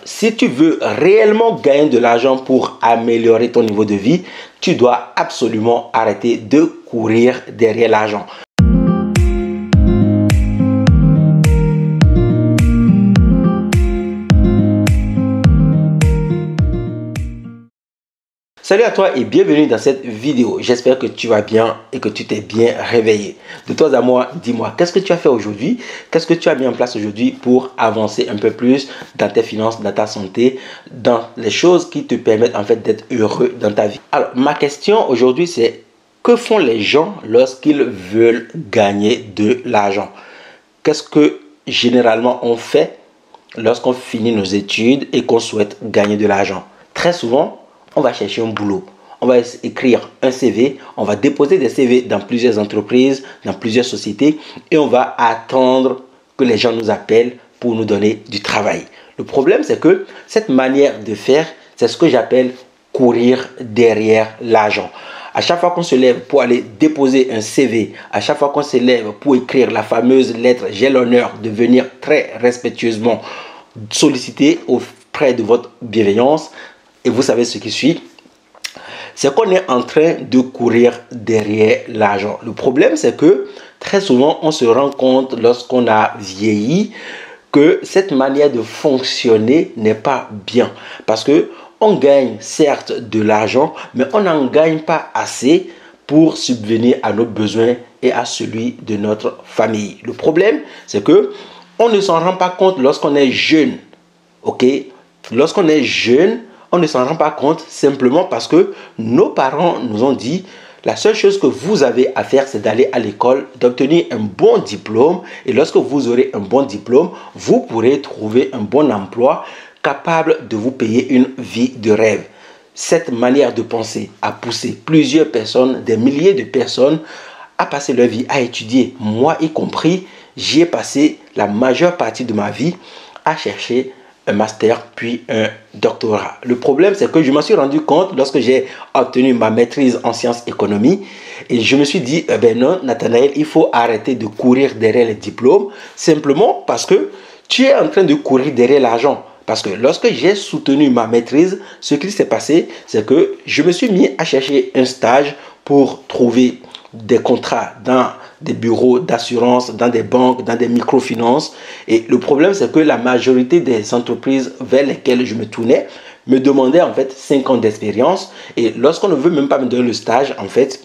Si tu veux réellement gagner de l'argent pour améliorer ton niveau de vie, tu dois absolument arrêter de courir derrière l'argent. Salut à toi et bienvenue dans cette vidéo. J'espère que tu vas bien et que tu t'es bien réveillé. De toi à moi, dis-moi, qu'est-ce que tu as fait aujourd'hui? Qu'est-ce que tu as mis en place aujourd'hui pour avancer un peu plus dans tes finances, dans ta santé, dans les choses qui te permettent en fait d'être heureux dans ta vie? Alors, ma question aujourd'hui, c'est que font les gens lorsqu'ils veulent gagner de l'argent? Qu'est-ce que généralement on fait lorsqu'on finit nos études et qu'on souhaite gagner de l'argent? Très souvent, on va chercher un boulot, on va écrire un CV, on va déposer des CV dans plusieurs entreprises, dans plusieurs sociétés et on va attendre que les gens nous appellent pour nous donner du travail. Le problème, c'est que cette manière de faire, c'est ce que j'appelle courir derrière l'argent. À chaque fois qu'on se lève pour aller déposer un CV, à chaque fois qu'on se lève pour écrire la fameuse lettre « J'ai l'honneur de venir très respectueusement solliciter auprès de votre bienveillance », et vous savez ce qui suit, c'est qu'on est en train de courir derrière l'argent. Le problème, c'est que très souvent, on se rend compte lorsqu'on a vieilli que cette manière de fonctionner n'est pas bien. Parce que on gagne certes de l'argent, mais on n'en gagne pas assez pour subvenir à nos besoins et à celui de notre famille. Le problème, c'est que on ne s'en rend pas compte lorsqu'on est jeune. Ok? Lorsqu'on est jeune, on ne s'en rend pas compte simplement parce que nos parents nous ont dit la seule chose que vous avez à faire, c'est d'aller à l'école, d'obtenir un bon diplôme. Et lorsque vous aurez un bon diplôme, vous pourrez trouver un bon emploi capable de vous payer une vie de rêve. Cette manière de penser a poussé plusieurs personnes, des milliers de personnes, à passer leur vie à étudier. Moi y compris, j'y ai passé la majeure partie de ma vie à chercher un master puis un doctorat. Le problème, c'est que je m'en suis rendu compte lorsque j'ai obtenu ma maîtrise en sciences économie et je me suis dit, ben non, Nathanaël, il faut arrêter de courir derrière les diplômes simplement parce que tu es en train de courir derrière l'argent. Parce que lorsque j'ai soutenu ma maîtrise, ce qui s'est passé, c'est que je me suis mis à chercher un stage pour trouver des contrats dans des bureaux d'assurance, dans des banques, dans des microfinances. Et le problème, c'est que la majorité des entreprises vers lesquelles je me tournais me demandaient en fait 5 ans d'expérience. Et lorsqu'on ne veut même pas me donner le stage, en fait,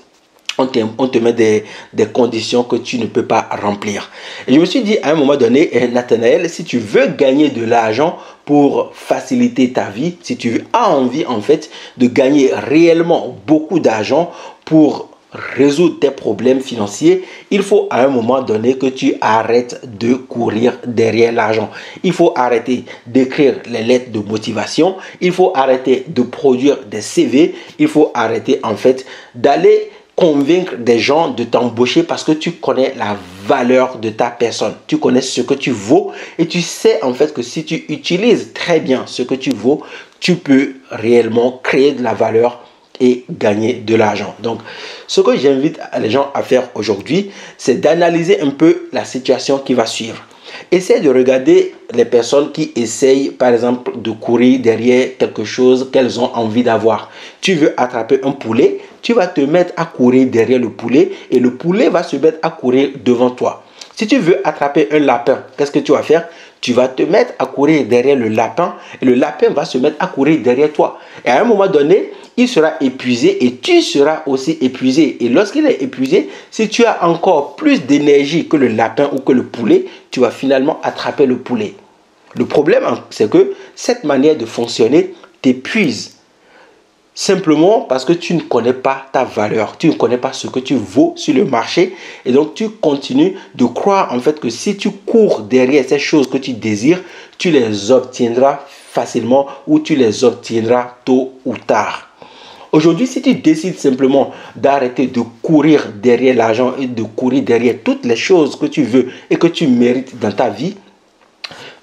on te met des conditions que tu ne peux pas remplir. Et je me suis dit à un moment donné, Nathanaël, si tu veux gagner de l'argent pour faciliter ta vie, si tu as envie en fait de gagner réellement beaucoup d'argent pour résoudre tes problèmes financiers, il faut à un moment donné que tu arrêtes de courir derrière l'argent. Il faut arrêter d'écrire les lettres de motivation, il faut arrêter de produire des CV, il faut arrêter en fait d'aller convaincre des gens de t'embaucher parce que tu connais la valeur de ta personne. Tu connais ce que tu vaux et tu sais en fait que si tu utilises très bien ce que tu vaux, tu peux réellement créer de la valeur et gagner de l'argent. Donc, ce que j'invite les gens à faire aujourd'hui, c'est d'analyser un peu la situation qui va suivre. Essaye de regarder les personnes qui essayent, par exemple, de courir derrière quelque chose qu'elles ont envie d'avoir. Tu veux attraper un poulet, tu vas te mettre à courir derrière le poulet et le poulet va se mettre à courir devant toi. Si tu veux attraper un lapin, qu'est-ce que tu vas faire? Tu vas te mettre à courir derrière le lapin et le lapin va se mettre à courir derrière toi. Et à un moment donné, il sera épuisé et tu seras aussi épuisé. Et lorsqu'il est épuisé, si tu as encore plus d'énergie que le lapin ou que le poulet, tu vas finalement attraper le poulet. Le problème, c'est que cette manière de fonctionner t'épuise. Simplement parce que tu ne connais pas ta valeur, tu ne connais pas ce que tu vaux sur le marché et donc tu continues de croire en fait que si tu cours derrière ces choses que tu désires, tu les obtiendras facilement ou tu les obtiendras tôt ou tard. Aujourd'hui, si tu décides simplement d'arrêter de courir derrière l'argent et de courir derrière toutes les choses que tu veux et que tu mérites dans ta vie,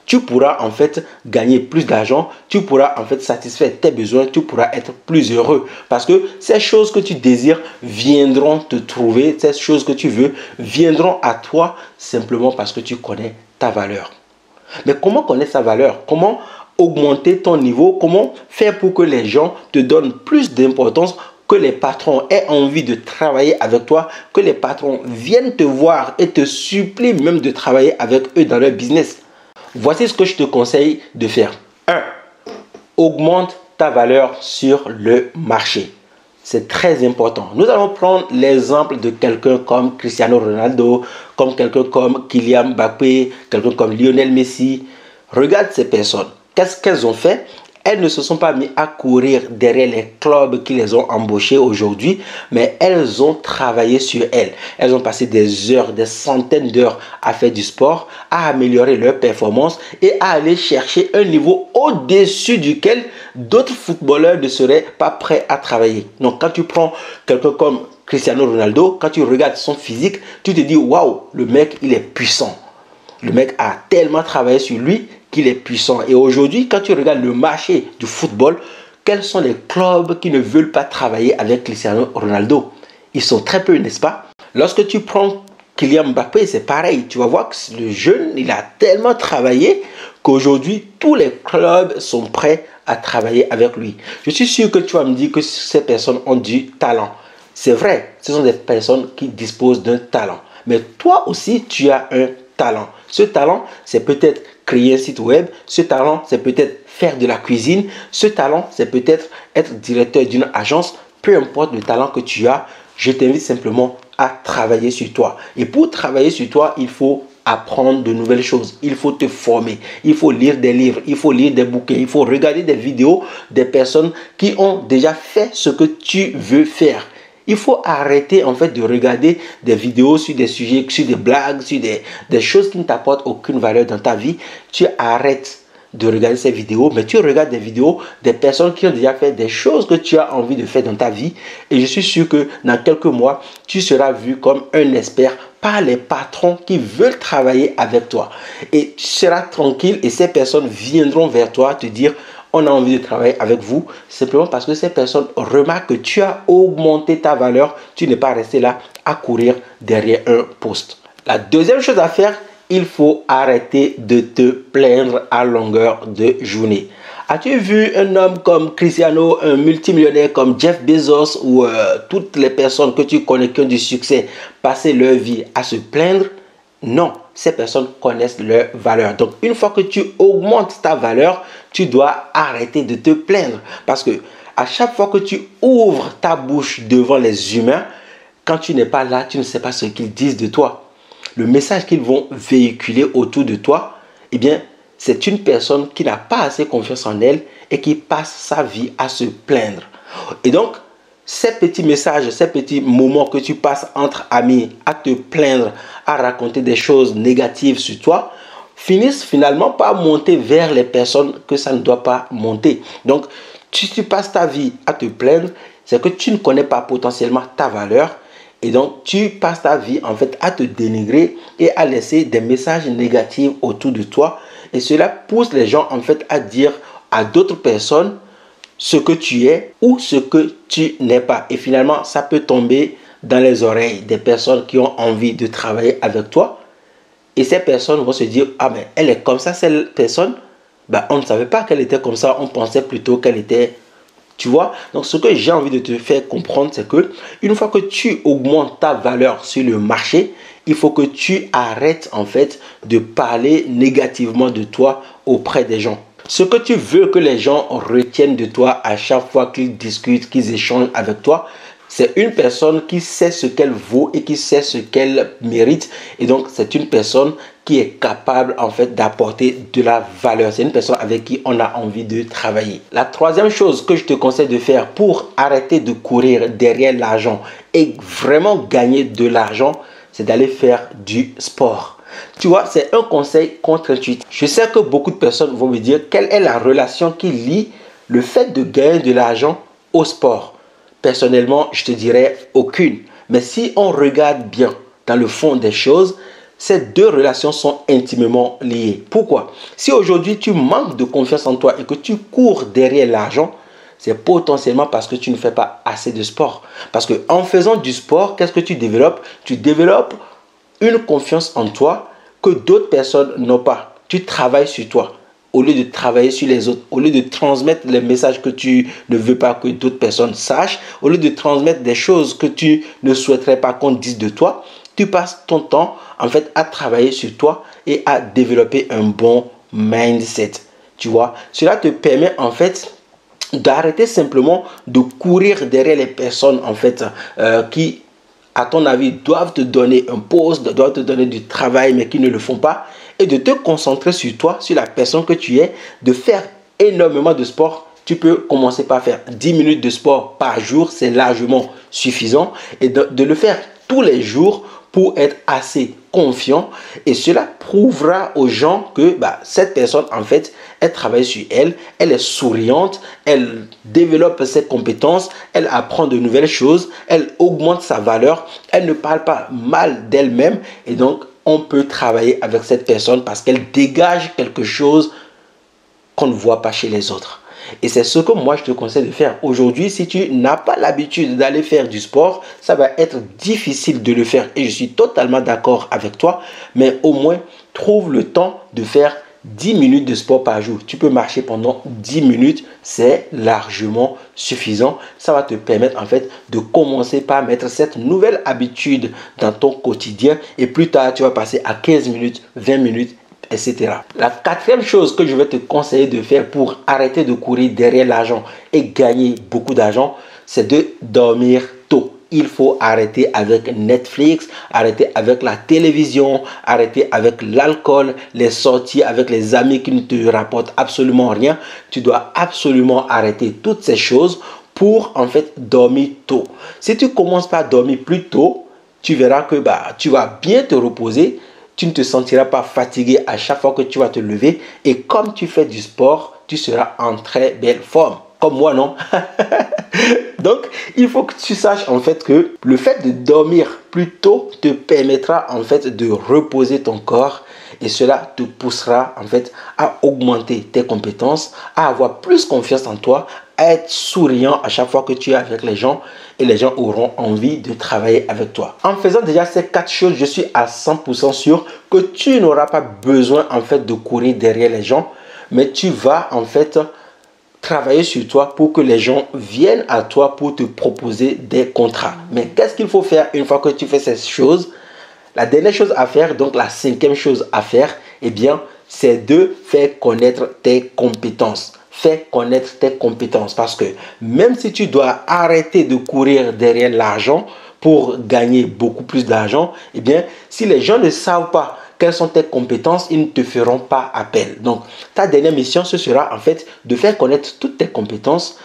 tu pourras en fait gagner plus d'argent, tu pourras en fait satisfaire tes besoins, tu pourras être plus heureux. Parce que ces choses que tu désires viendront te trouver, ces choses que tu veux viendront à toi simplement parce que tu connais ta valeur. Mais comment connaître sa valeur? Comment augmenter ton niveau, comment faire pour que les gens te donnent plus d'importance, que les patrons aient envie de travailler avec toi, que les patrons viennent te voir et te supplient même de travailler avec eux dans leur business. Voici ce que je te conseille de faire. 1. Augmente ta valeur sur le marché. C'est très important. Nous allons prendre l'exemple de quelqu'un comme Cristiano Ronaldo, comme quelqu'un comme Kylian Mbappé, quelqu'un comme Lionel Messi. Regarde ces personnes. Qu'est-ce qu'elles ont fait? Elles ne se sont pas mis à courir derrière les clubs qui les ont embauchés aujourd'hui, mais elles ont travaillé sur elles. Elles ont passé des heures, des centaines d'heures à faire du sport, à améliorer leur performance et à aller chercher un niveau au-dessus duquel d'autres footballeurs ne seraient pas prêts à travailler. Donc quand tu prends quelqu'un comme Cristiano Ronaldo, quand tu regardes son physique, tu te dis waouh, le mec il est puissant. Le mec a tellement travaillé sur lui qu'il est puissant. Et aujourd'hui, quand tu regardes le marché du football, quels sont les clubs qui ne veulent pas travailler avec Cristiano Ronaldo? Ils sont très peu, n'est-ce pas? Lorsque tu prends Kylian Mbappé, c'est pareil. Tu vas voir que le jeune, il a tellement travaillé qu'aujourd'hui, tous les clubs sont prêts à travailler avec lui. Je suis sûr que tu vas me dire que ces personnes ont du talent. C'est vrai, ce sont des personnes qui disposent d'un talent. Mais toi aussi, tu as un talent. Ce talent, c'est peut-être créer un site web. Ce talent, c'est peut-être faire de la cuisine. Ce talent, c'est peut-être être directeur d'une agence. Peu importe le talent que tu as, je t'invite simplement à travailler sur toi. Et pour travailler sur toi, il faut apprendre de nouvelles choses. Il faut te former. Il faut lire des livres. Il faut lire des bouquins. Il faut regarder des vidéos des personnes qui ont déjà fait ce que tu veux faire. Il faut arrêter en fait de regarder des vidéos sur des sujets, sur des blagues, sur des choses qui ne t'apportent aucune valeur dans ta vie. Tu arrêtes de regarder ces vidéos, mais tu regardes des vidéos des personnes qui ont déjà fait des choses que tu as envie de faire dans ta vie. Et je suis sûr que dans quelques mois, tu seras vu comme un expert par les patrons qui veulent travailler avec toi. Et tu seras tranquille et ces personnes viendront vers toi te dire: on a envie de travailler avec vous, simplement parce que ces personnes remarquent que tu as augmenté ta valeur. Tu n'es pas resté là à courir derrière un poste. La deuxième chose à faire, il faut arrêter de te plaindre à longueur de journée. As-tu vu un homme comme Cristiano, un multimillionnaire comme Jeff Bezos ou toutes les personnes que tu connais qui ont du succès passer leur vie à se plaindre? Non, ces personnes connaissent leur valeur. Donc, une fois que tu augmentes ta valeur, tu dois arrêter de te plaindre. Parce que à chaque fois que tu ouvres ta bouche devant les humains, quand tu n'es pas là, tu ne sais pas ce qu'ils disent de toi. Le message qu'ils vont véhiculer autour de toi, eh bien, c'est une personne qui n'a pas assez confiance en elle et qui passe sa vie à se plaindre. Et donc, ces petits messages, ces petits moments que tu passes entre amis à te plaindre, à raconter des choses négatives sur toi, finissent finalement par monter vers les personnes que ça ne doit pas monter. Donc, si tu passes ta vie à te plaindre, c'est que tu ne connais pas potentiellement ta valeur. Et donc, tu passes ta vie en fait à te dénigrer et à laisser des messages négatifs autour de toi. Et cela pousse les gens en fait à dire à d'autres personnes ce que tu es ou ce que tu n'es pas. Et finalement, ça peut tomber dans les oreilles des personnes qui ont envie de travailler avec toi. Et ces personnes vont se dire: ah mais elle est comme ça, cette personne. Ben, on ne savait pas qu'elle était comme ça, on pensait plutôt qu'elle était... Tu vois? Donc ce que j'ai envie de te faire comprendre, c'est que une fois que tu augmentes ta valeur sur le marché, il faut que tu arrêtes en fait de parler négativement de toi auprès des gens. Ce que tu veux que les gens retiennent de toi à chaque fois qu'ils discutent, qu'ils échangent avec toi, c'est une personne qui sait ce qu'elle vaut et qui sait ce qu'elle mérite. Et donc, c'est une personne qui est capable en fait d'apporter de la valeur. C'est une personne avec qui on a envie de travailler. La troisième chose que je te conseille de faire pour arrêter de courir derrière l'argent et vraiment gagner de l'argent, c'est d'aller faire du sport. Tu vois, c'est un conseil contre-intuitif. Je sais que beaucoup de personnes vont me dire quelle est la relation qui lie le fait de gagner de l'argent au sport. Personnellement, je te dirais aucune. Mais si on regarde bien dans le fond des choses, ces deux relations sont intimement liées. Pourquoi? Si aujourd'hui tu manques de confiance en toi et que tu cours derrière l'argent, c'est potentiellement parce que tu ne fais pas assez de sport. Parce qu'en faisant du sport, qu'est-ce que tu développes? Tu développes une confiance en toi que d'autres personnes n'ont pas. Tu travailles sur toi. au lieu de travailler sur les autres, au lieu de transmettre les messages que tu ne veux pas que d'autres personnes sachent, au lieu de transmettre des choses que tu ne souhaiterais pas qu'on dise de toi, tu passes ton temps en fait à travailler sur toi et à développer un bon mindset. Tu vois, cela te permet en fait d'arrêter simplement de courir derrière les personnes en fait qui, à ton avis, doivent te donner un poste, doivent te donner du travail mais qui ne le font pas, et de te concentrer sur toi, sur la personne que tu es, de faire énormément de sport. Tu peux commencer par faire 10 minutes de sport par jour, c'est largement suffisant, et de le faire tous les jours pour être assez confiant, et cela prouvera aux gens que cette personne en fait, elle travaille sur elle, elle est souriante, elle développe ses compétences, elle apprend de nouvelles choses, elle augmente sa valeur, elle ne parle pas mal d'elle-même, et donc on peut travailler avec cette personne parce qu'elle dégage quelque chose qu'on ne voit pas chez les autres. Et c'est ce que moi je te conseille de faire. Aujourd'hui, si tu n'as pas l'habitude d'aller faire du sport, ça va être difficile de le faire. Et je suis totalement d'accord avec toi. Mais au moins, trouve le temps de faire 10 minutes de sport par jour. Tu peux marcher pendant 10 minutes. C'est largement suffisant. Ça va te permettre en fait de commencer par mettre cette nouvelle habitude dans ton quotidien. Et plus tard, tu vas passer à 15 minutes, 20 minutes, etc. La quatrième chose que je vais te conseiller de faire pour arrêter de courir derrière l'argent et gagner beaucoup d'argent, c'est de dormir tôt. Il faut arrêter avec Netflix, arrêter avec la télévision, arrêter avec l'alcool, les sorties avec les amis qui ne te rapportent absolument rien. Tu dois absolument arrêter toutes ces choses pour en fait dormir tôt. Si tu commences par dormir plus tôt, tu verras que tu vas bien te reposer. Tu ne te sentiras pas fatigué à chaque fois que tu vas te lever. Et comme tu fais du sport, tu seras en très belle forme. Comme moi, non? Donc, il faut que tu saches en fait que le fait de dormir plus tôt te permettra en fait de reposer ton corps. Et cela te poussera en fait à augmenter tes compétences, à avoir plus confiance en toi, à être souriant à chaque fois que tu es avec les gens, et les gens auront envie de travailler avec toi. En faisant déjà ces 4 choses, je suis à 100% sûr que tu n'auras pas besoin en fait de courir derrière les gens, mais tu vas en fait travailler sur toi pour que les gens viennent à toi pour te proposer des contrats. Mais qu'est-ce qu'il faut faire une fois que tu fais ces choses? La dernière chose à faire, donc la 5e chose à faire, eh bien, c'est de faire connaître tes compétences. Fais connaître tes compétences parce que même si tu dois arrêter de courir derrière l'argent pour gagner beaucoup plus d'argent, eh bien, si les gens ne savent pas quelles sont tes compétences, ils ne te feront pas appel. Donc, ta dernière mission, ce sera en fait de faire connaître toutes tes compétences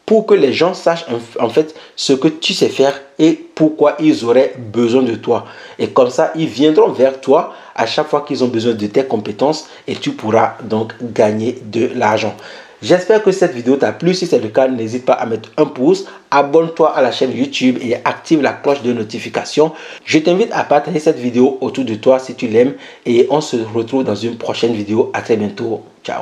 pour que les gens sachent en fait ce que tu sais faire et pourquoi ils auraient besoin de toi. Et comme ça, ils viendront vers toi à chaque fois qu'ils ont besoin de tes compétences et tu pourras donc gagner de l'argent. J'espère que cette vidéo t'a plu. Si c'est le cas, n'hésite pas à mettre un pouce, abonne-toi à la chaîne YouTube et active la cloche de notification. Je t'invite à partager cette vidéo autour de toi si tu l'aimes et on se retrouve dans une prochaine vidéo. À très bientôt. Ciao.